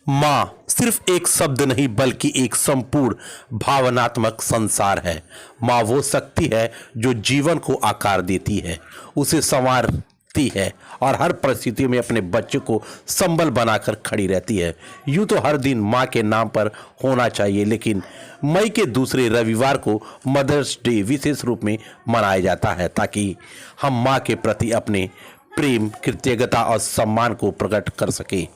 माँ सिर्फ एक शब्द नहीं बल्कि एक संपूर्ण भावनात्मक संसार है। माँ वो शक्ति है जो जीवन को आकार देती है, उसे संवारती है और हर परिस्थिति में अपने बच्चे को संबल बनाकर खड़ी रहती है। यूँ तो हर दिन माँ के नाम पर होना चाहिए, लेकिन मई के दूसरे रविवार को मदर्स डे विशेष रूप में मनाया जाता है ताकि हम माँ के प्रति अपने प्रेम, कृतज्ञता और सम्मान को प्रकट कर सकें।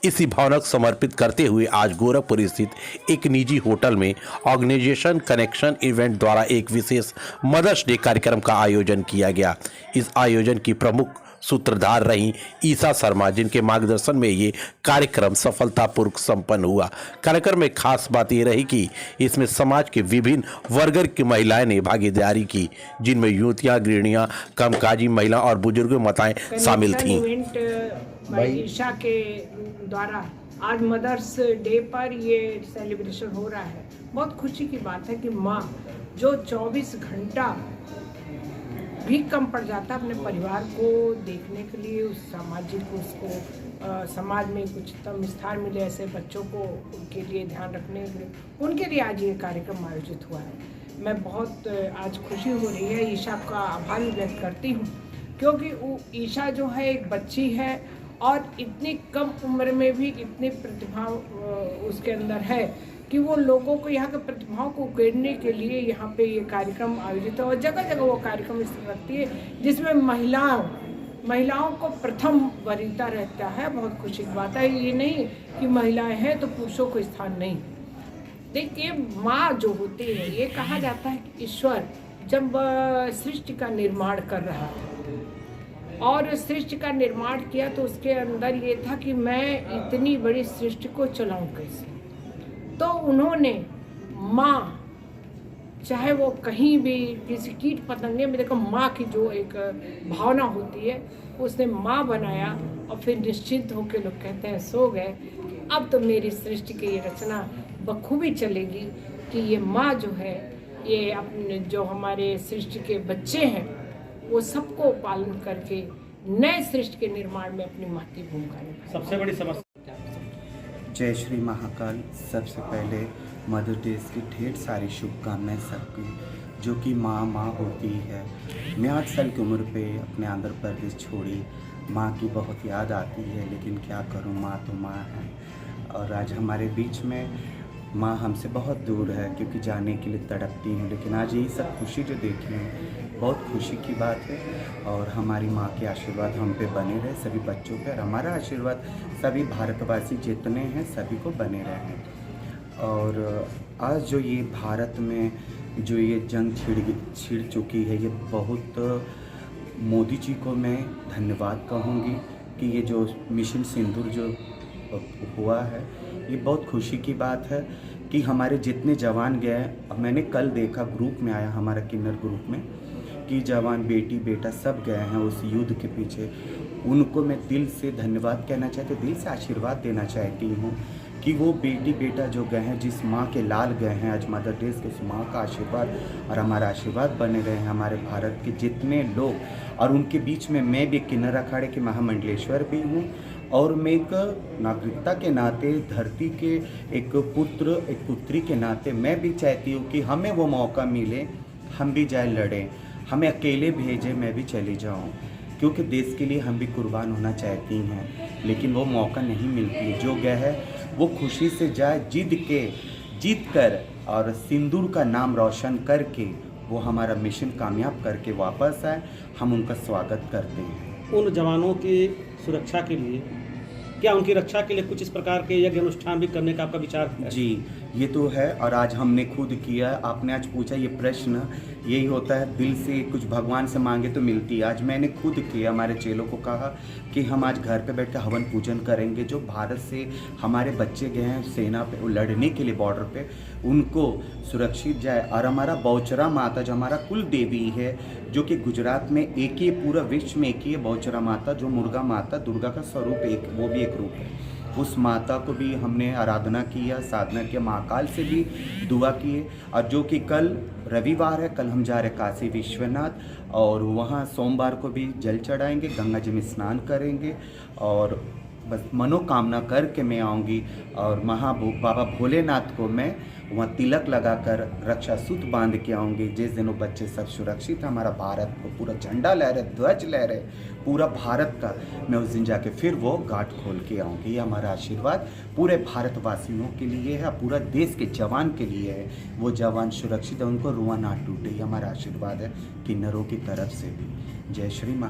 इसी भावना को समर्पित करते हुए आज गोरखपुर स्थित एक निजी होटल में ऑर्गेनाइजेशन कनेक्शन इवेंट द्वारा एक विशेष मदर्स डे कार्यक्रम का आयोजन किया गया। इस आयोजन की प्रमुख सूत्रधार रही ईशा शर्मा, जिनके मार्गदर्शन में ये कार्यक्रम सफलतापूर्वक संपन्न हुआ। कार्यक्रम में खास बात ये रही कि इसमें समाज के विभिन्न वर्ग की महिलाएं ने भागीदारी की, जिनमें युवतियां, गृहिणियां, कामकाजी महिला और बुजुर्ग माताएं शामिल थीं। ईशा के द्वारा आज मदर्स डे पर ये सेलिब्रेशन हो रहा है। बहुत खुशी की बात है कि माँ जो 24 घंटा भी कम पड़ जाता है अपने परिवार को देखने के लिए, उस सामाजिक उसको समाज में कुछ तम स्थान मिले ऐसे बच्चों को, उनके लिए ध्यान रखने के लिए, उनके लिए आज ये कार्यक्रम आयोजित हुआ है। मैं बहुत आज खुशी हो रही है, ईशा का आभार व्यक्त करती हूँ, क्योंकि ईशा जो है एक बच्ची है और इतनी कम उम्र में भी इतनी प्रतिभा उसके अंदर है कि वो लोगों को, यहाँ के प्रतिभाओं को उकेरने के लिए यहाँ पे ये कार्यक्रम आयोजित है। और जगह जगह वो कार्यक्रम इस तरह रखती है जिसमें महिलाओं को प्रथम वरीयता रहता है। बहुत खुशी की बात है। ये नहीं कि महिलाएं हैं तो पुरुषों को स्थान नहीं। देखिए, माँ जो होती है, ये कहा जाता है कि ईश्वर जब सृष्टि का निर्माण कर रहा था और सृष्टि का निर्माण किया तो उसके अंदर ये था कि मैं इतनी बड़ी सृष्टि को चलाऊं कैसे। तो उन्होंने माँ, चाहे वो कहीं भी किसी कीट पतंगे में, देखो माँ की जो एक भावना होती है, उसने माँ बनाया और फिर निश्चिंत होकर लोग कहते हैं सो गए, अब तो मेरी सृष्टि की ये रचना बखूबी चलेगी कि ये माँ जो है, ये अपने जो हमारे सृष्टि के बच्चे हैं वो सबको पालन करके नए सृष्टि के निर्माण में अपनी महती भूमिका निभाएं। सबसे बड़ी समस्या। जय श्री महाकाल। सबसे पहले मदर डे की ढेर सारी शुभकामनाएं सबकी, जो कि माँ होती है। मैं 8 साल की उम्र पे अपने आंध्र प्रदेश छोड़ी। माँ की बहुत याद आती है, लेकिन क्या करूँ, माँ तो माँ है। और आज हमारे बीच में माँ हमसे बहुत दूर है, क्योंकि जाने के लिए तड़पती हैं। लेकिन आज यही सब खुशी जो देखी है, बहुत खुशी की बात है। और हमारी माँ के आशीर्वाद हम पे बने रहे, सभी बच्चों पे, और हमारा आशीर्वाद सभी भारतवासी जितने हैं सभी को बने रहे। और आज जो ये भारत में जो ये जंग छिड़ चुकी है, ये बहुत मोदी जी को मैं धन्यवाद कहूँगी कि ये जो मिशन सिंदूर जो हुआ है, ये बहुत खुशी की बात है कि हमारे जितने जवान गए, मैंने कल देखा, ग्रुप में आया हमारा किन्नर ग्रुप में, कि जवान बेटी बेटा सब गए हैं उस युद्ध के पीछे। उनको मैं दिल से धन्यवाद कहना चाहती हूँ, दिल से आशीर्वाद देना चाहती हूँ कि वो बेटी बेटा जो गए हैं, जिस माँ के लाल गए हैं, आज मदर डे के उस माँ का आशीर्वाद और हमारा आशीर्वाद बने रहे हैं हमारे भारत के जितने लोग। और उनके बीच में मैं भी किन्नर अखाड़े के महामंडलेश्वर भी हूँ, और मैं एक नागरिकता के नाते, धरती के एक पुत्र एक पुत्री के नाते मैं भी चाहती हूँ कि हमें वो मौका मिले, हम भी जाए लड़ें, हमें अकेले भेजे मैं भी चली जाऊँ, क्योंकि देश के लिए हम भी कुर्बान होना चाहती हैं। लेकिन वो मौका नहीं मिलती। जो गए है वो खुशी से जाए, जीत कर और सिंदूर का नाम रोशन करके वो हमारा मिशन कामयाब करके वापस आए। हम उनका स्वागत करते हैं। उन जवानों की सुरक्षा के लिए, क्या उनकी रक्षा के लिए कुछ इस प्रकार के यज्ञ अनुष्ठान भी करने का आपका विचार है? जी, ये तो है, और आज हमने खुद किया। आपने आज पूछा ये प्रश्न, यही होता है, दिल से कुछ भगवान से मांगे तो मिलती है। आज मैंने खुद किया, हमारे चेलों को कहा कि हम आज घर पे बैठ कर हवन पूजन करेंगे। जो भारत से हमारे बच्चे गए हैं सेना पे लड़ने के लिए, बॉर्डर पे, उनको सुरक्षित जाए। और हमारा बहुचरा माता जो हमारा कुल देवी है, जो कि गुजरात में एक ही, पूरा विश्व में एक ही है बहुचरा माता, जो मुर्गा माता, दुर्गा का स्वरूप एक, वो भी एक रूप है। उस माता को भी हमने आराधना किया, साधना किया, महाकाल से भी दुआ किए। और जो कि कल रविवार है, कल हम जा रहे काशी विश्वनाथ, और वहाँ सोमवार को भी जल चढ़ाएंगे, गंगा जी में स्नान करेंगे। और बस मनोकामना करके मैं आऊँगी और बाबा भोलेनाथ को मैं वहाँ तिलक लगाकर रक्षा सूत्र बांध के आऊँगी। जिस दिन वो बच्चे सब सुरक्षित, हमारा भारत को पूरा झंडा लहरे, ध्वज लहरे पूरा भारत का, मैं उस दिन जाके फिर वो घाट खोल के आऊँगी। ये हमारा आशीर्वाद पूरे भारतवासियों के लिए है, पूरा देश के जवान के लिए है। वो जवान सुरक्षित है, उनको रुआ ना टूटे, ये हमारा आशीर्वाद है किन्नरों की तरफ से भी। जय श्री